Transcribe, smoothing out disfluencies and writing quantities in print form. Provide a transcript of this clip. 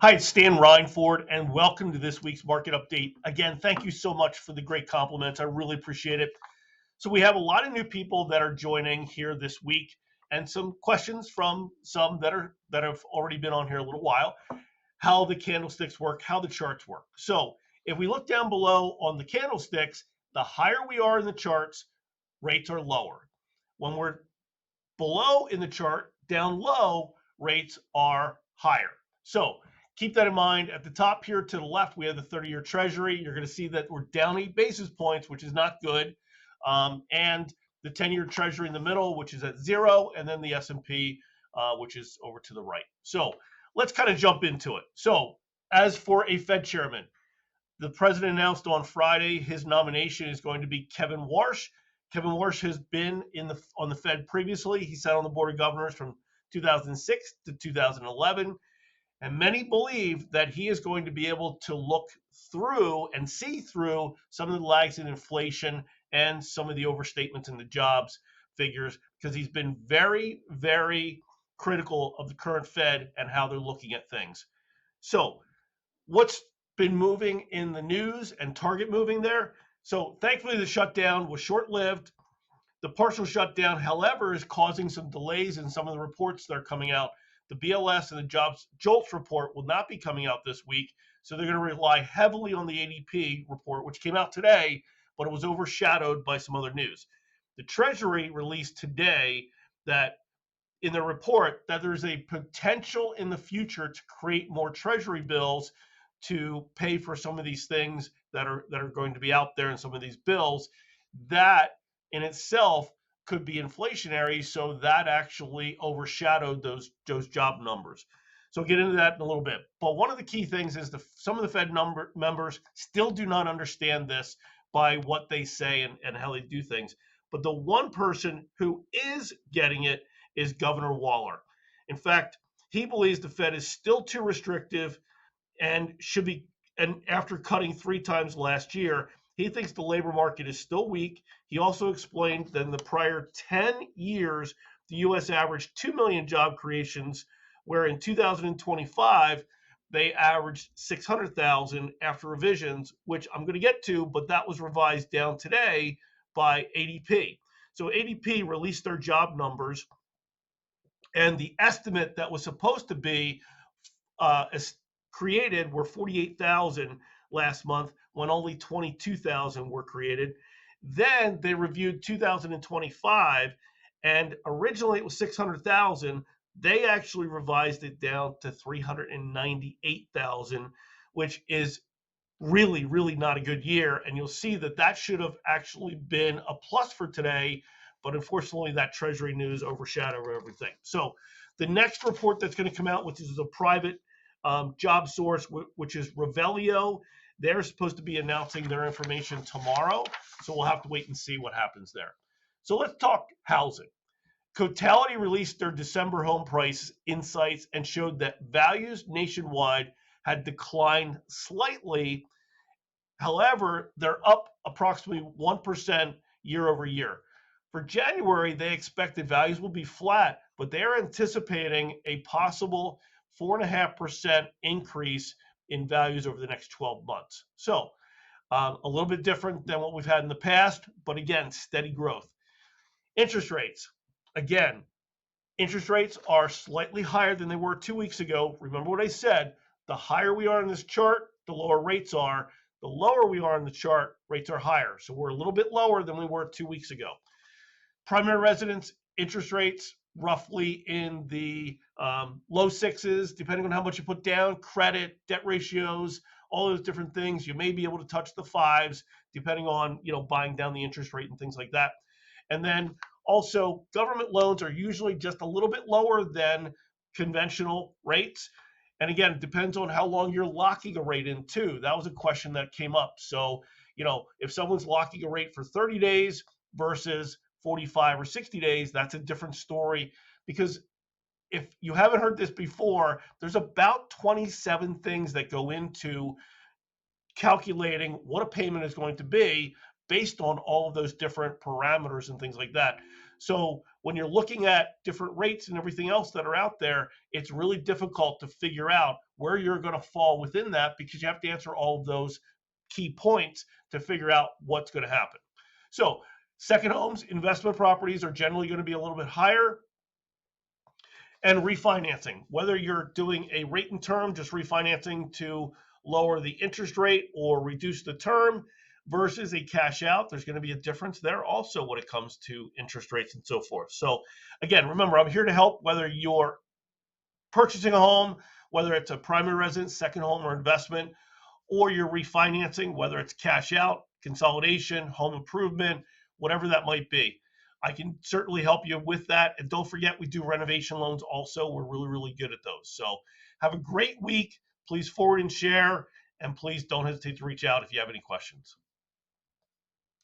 Hi, it's Stan Reinford, and welcome to this week's market update. Again, thank you so much for the great compliments. I really appreciate it. So we have a lot of new people that are joining here this week, and some questions from some that have already been on here a little while. How the candlesticks work, how the charts work. So if we look down below on the candlesticks, the higher we are in the charts, rates are lower. When we're below in the chart, down low, rates are higher. So keep that in mind. At the top here to the left, we have the 30-year Treasury. You're going to see that we're down 8 basis points, which is not good. And the 10-year Treasury in the middle, which is at 0, and then the S&P, which is over to the right. So let's kind of jump into it. So as for a Fed chairman, the president announced on Friday his nomination is going to be Kevin Warsh. Kevin Warsh has been on the Fed previously. He sat on the board of governors from 2006 to 2011, and many believe that he is going to be able to look through and see through some of the lags in inflation and some of the overstatements in the jobs figures, because he's been very, very critical of the current Fed and how they're looking at things. So what's been moving in the news and Target moving there? So thankfully the shutdown was short-lived. The partial shutdown, however, is causing some delays in some of the reports that are coming out. The BLS and the jobs JOLTS report will not be coming out this week, so they're going to rely heavily on the ADP report, which came out today, but it was overshadowed by some other news. The Treasury released today that in the report that there's a potential in the future to create more Treasury bills to pay for some of these things that are going to be out there, and some of these bills that in itself could be inflationary. So that actually overshadowed those job numbers. So we'll get into that in a little bit. But one of the key things is some of the Fed members still do not understand this by what they say and how they do things. But the one person who is getting it is Governor Waller. In fact, he believes the Fed is still too restrictive and should be, and after cutting 3 times last year, he thinks the labor market is still weak. He also explained that in the prior 10 years, the U.S. averaged 2 million job creations, where in 2025, they averaged 600,000 after revisions, which I'm going to get to, but that was revised down today by ADP. So ADP released their job numbers, and the estimate that was supposed to be created were 48,000 last month, when only 22,000 were created. Then they reviewed 2025, and originally it was 600,000. They actually revised it down to 398,000, which is really, really not a good year. And you'll see that that should have actually been a plus for today, but unfortunately that Treasury news overshadowed everything. So the next report that's going to come out, which is a private job source, which is Revelio, they're supposed to be announcing their information tomorrow. So we'll have to wait and see what happens there. So let's talk housing. Cotality released their December home price insights and showed that values nationwide had declined slightly. However, they're up approximately 1% year over year. For January, they expect that values will be flat, but they are anticipating a possible 4.5% increase in values over the next 12 months. So a little bit different than what we've had in the past, but again, steady growth. Interest rates. Again, interest rates are slightly higher than they were 2 weeks ago. Remember what I said, the higher we are in this chart, the lower rates are. The lower we are in the chart, rates are higher. So we're a little bit lower than we were 2 weeks ago. Primary residence interest rates roughly in the low 6s, depending on how much you put down, credit, debt ratios, all those different things. You may be able to touch the 5s, depending on, buying down the interest rate and things like that. And then also, government loans are usually just a little bit lower than conventional rates. And again, it depends on how long you're locking a rate in too. That was a question that came up. So, if someone's locking a rate for 30 days versus 45 or 60 days, that's a different story. Because if you haven't heard this before, there's about 27 things that go into calculating what a payment is going to be based on all of those different parameters and things like that. So when you're looking at different rates and everything else that are out there, it's really difficult to figure out where you're going to fall within that, because you have to answer all of those key points to figure out what's going to happen. So second homes, investment properties are generally going to be a little bit higher. And refinancing, whether you're doing a rate and term, just refinancing to lower the interest rate or reduce the term, versus a cash out, there's going to be a difference there also when it comes to interest rates and so forth. So again, remember, I'm here to help whether you're purchasing a home, whether it's a primary residence, second home, or investment, or you're refinancing, whether it's cash out, consolidation, home improvement, whatever that might be. I can certainly help you with that. And don't forget, we do renovation loans also. We're really, really good at those. So have a great week. Please forward and share. And please don't hesitate to reach out if you have any questions.